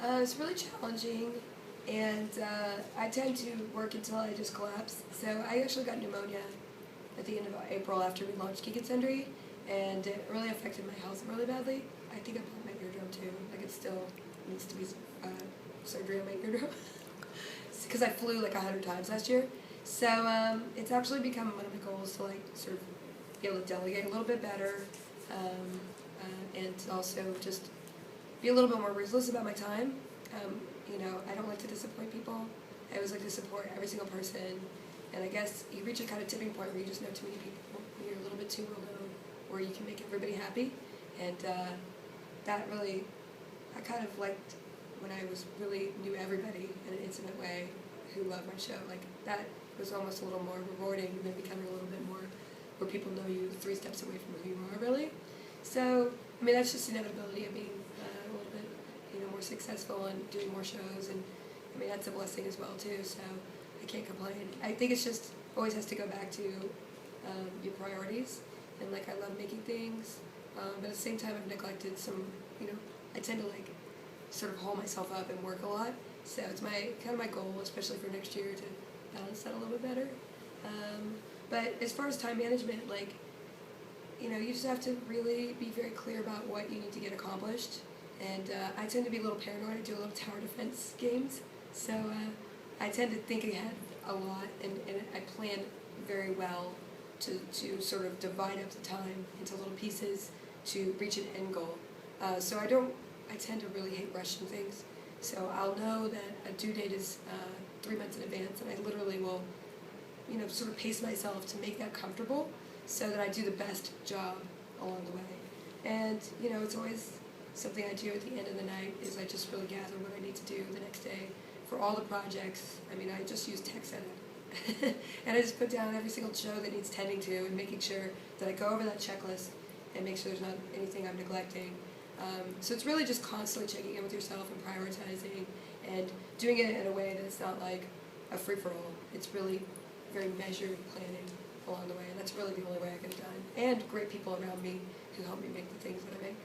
It's really challenging, and I tend to work until I just collapse. So I actually got pneumonia at the end of April after we launched Geek and Sundry, and it really affected my health really badly. I think I broke my eardrum too. Like it still needs to be surgery on my eardrum because I flew like 100 times last year. So it's actually become one of my goals to like sort of be able to delegate a little bit better, and also just be a little bit more ruthless about my time. I don't like to disappoint people. I always like to support every single person. And I guess you reach a kind of tipping point where you just know too many people, and you're a little bit too well known, where you can make everybody happy. And that really, I kind of liked when I really knew everybody in an intimate way who loved my show. Like that was almost a little more rewarding than becoming a little bit more where people know you 3 steps away from who you are, really. So, I mean, that's just the inevitability of being a little bit, more successful and doing more shows, and I mean, that's a blessing as well, too, so I can't complain. I think it's just always has to go back to your priorities, and, like, I love making things, but at the same time, I've neglected some, I tend to, like, sort of haul myself up and work a lot, so it's kind of my goal, especially for next year, to balance that a little bit better. But as far as time management, like, you just have to really be very clear about what you need to get accomplished. And I tend to be a little paranoid. I do a little tower defense games. So I tend to think ahead a lot, and I plan very well to sort of divide up the time into little pieces to reach an end goal. So I tend to really hate rushing things. So I'll know that a due date is 3 months in advance, and I literally will, sort of pace myself to make that comfortable, so that I do the best job along the way. And, it's always something I do at the end of the night is I just really gather what I need to do the next day for all the projects. I mean, I just use TextEdit. And I just put down every single show that needs tending to and making sure that I go over that checklist and make sure there's not anything I'm neglecting. So it's really just constantly checking in with yourself and prioritizing and doing it in a way that it's not like a free-for-all. It's really very measured planning along the way, and that's really the only way I get it done. And great people around me who help me make the things that I make.